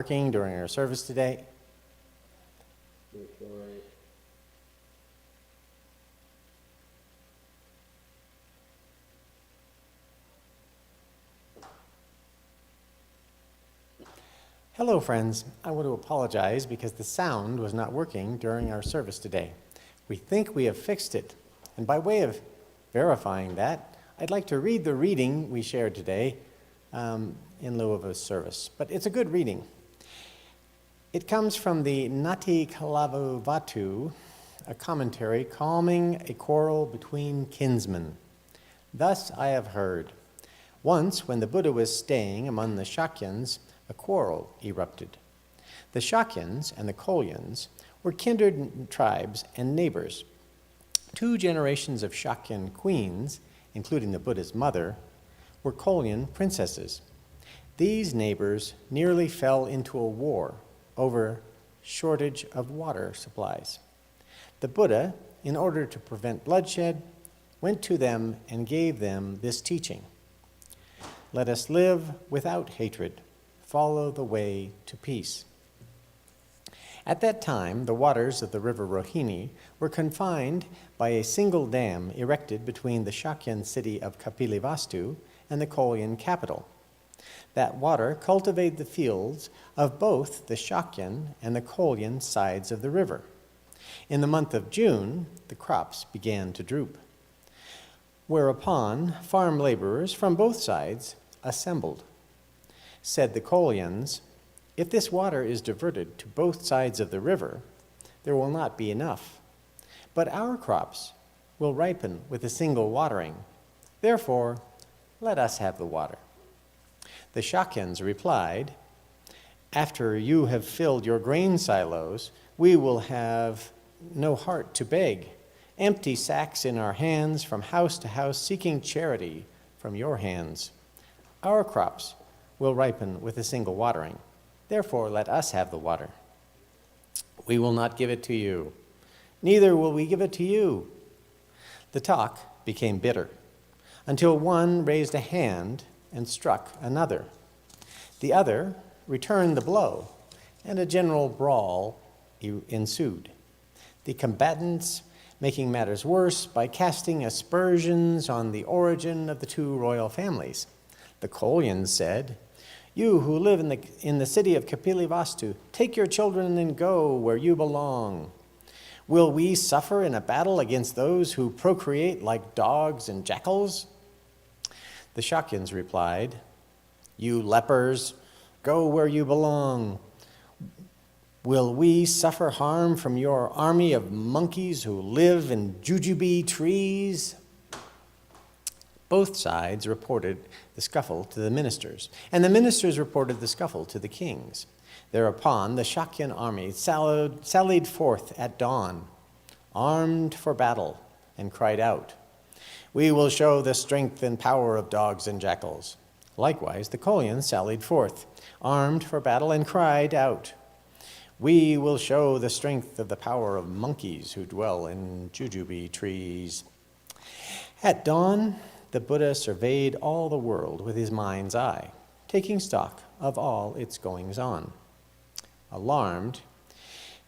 Working during our service today. Hello friends, I want to apologize because the sound was not working during our service today. We think we have fixed it, and by way of verifying that, I'd like to read the reading we shared today in lieu of a service, but it's a good reading. It comes from the Nati Kalavavatu, a commentary calming a quarrel between kinsmen. Thus I have heard. Once, when the Buddha was staying among the Shakyans, a quarrel erupted. The Shakyans and the Kolyans were kindred tribes and neighbors. 2 generations of Shakyan queens, including the Buddha's mother, were Kolyan princesses. These neighbors nearly fell into a war over shortage of water supplies. The Buddha, in order to prevent bloodshed, went to them and gave them this teaching. Let us live without hatred. Follow the way to peace. At that time, the waters of the river Rohini were confined by a single dam erected between the Shakyan city of Kapilavastu and the Kolyan capital. That water cultivated the fields of both the Shakyan and the Kolyan sides of the river. In the month of June, the crops began to droop. Whereupon, farm laborers from both sides assembled. Said the Kolyans, if this water is diverted to both sides of the river, there will not be enough. But our crops will ripen with a single watering. Therefore, let us have the water. The Shakyans replied, after you have filled your grain silos, we will have no heart to beg, empty sacks in our hands from house to house seeking charity from your hands. Our crops will ripen with a single watering. Therefore, let us have the water. We will not give it to you. Neither will we give it to you. The talk became bitter, until one raised a hand and struck another. The other returned the blow, and a general brawl ensued. The combatants making matters worse by casting aspersions on the origin of the 2 royal families. The Kolyans said, you who live in the city of Kapilavastu, take your children and go where you belong. Will we suffer in a battle against those who procreate like dogs and jackals? The Shakyans replied, you lepers, go where you belong. Will we suffer harm from your army of monkeys who live in jujube trees? Both sides reported the scuffle to the ministers, and the ministers reported the scuffle to the kings. Thereupon the Shakyan army sallied forth at dawn, armed for battle, and cried out, we will show the strength and power of dogs and jackals. Likewise, the Kolyans sallied forth, armed for battle, and cried out, we will show the strength of the power of monkeys who dwell in jujube trees. At dawn, the Buddha surveyed all the world with his mind's eye, taking stock of all its goings-on. Alarmed,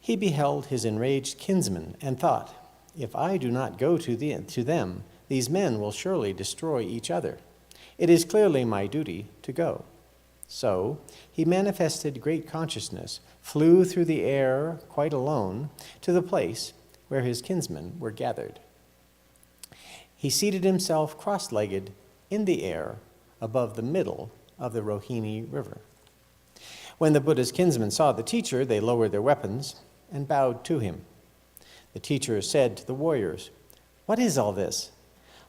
he beheld his enraged kinsmen and thought, if I do not go to them, these men will surely destroy each other. It is clearly my duty to go. So he manifested great consciousness, flew through the air quite alone to the place where his kinsmen were gathered. He seated himself cross-legged in the air above the middle of the Rohini River. When the Buddha's kinsmen saw the teacher, they lowered their weapons and bowed to him. The teacher said to the warriors, what is all this?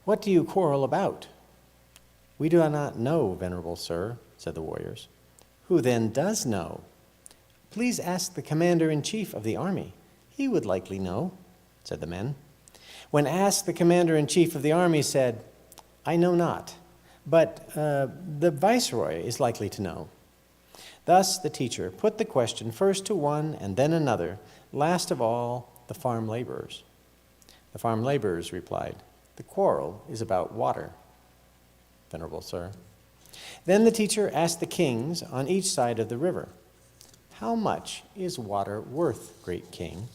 What do you quarrel about? We do not know, Venerable Sir, said the warriors. Who then does know? Please ask the commander-in-chief of the army. He would likely know, said the men. When asked, the commander-in-chief of the army said, I know not, but the viceroy is likely to know. Thus the teacher put the question first to one and then another, last of all the farm laborers. The farm laborers replied, the quarrel is about water, Venerable Sir. Then the teacher asked the kings on each side of the river, how much is water worth, great king?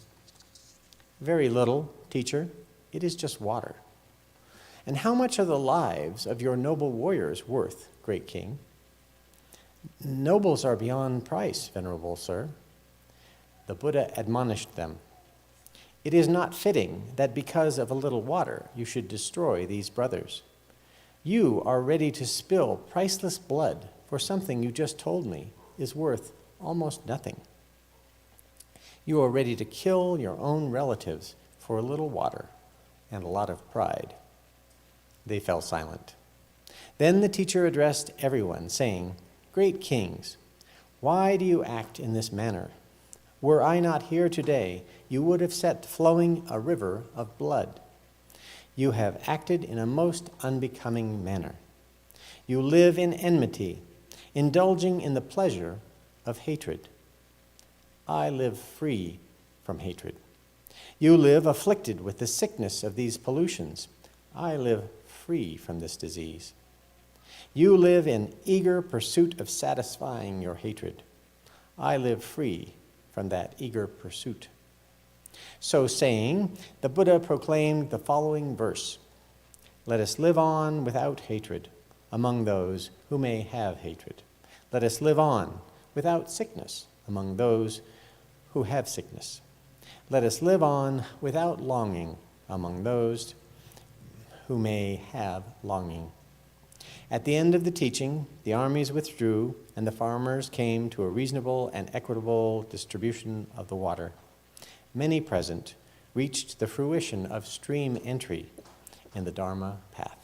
Very little, teacher. It is just water. And how much are the lives of your noble warriors worth, great king? Nobles are beyond price, venerable sir. The Buddha admonished them. It is not fitting that because of a little water you should destroy these brothers. You are ready to spill priceless blood for something you just told me is worth almost nothing. You are ready to kill your own relatives for a little water and a lot of pride. They fell silent. Then the teacher addressed everyone, saying, Great kings, why do you act in this manner? Were I not here today, you would have set flowing a river of blood. You have acted in a most unbecoming manner. You live in enmity, indulging in the pleasure of hatred. I live free from hatred. You live afflicted with the sickness of these pollutions. I live free from this disease. You live in eager pursuit of satisfying your hatred. I live free from that eager pursuit. So saying, the Buddha proclaimed the following verse: Let us live on without hatred among those who may have hatred. Let us live on without sickness among those who have sickness. Let us live on without longing among those who may have longing. At the end of the teaching, the armies withdrew, and the farmers came to a reasonable and equitable distribution of the water. Many present reached the fruition of stream entry in the Dharma path.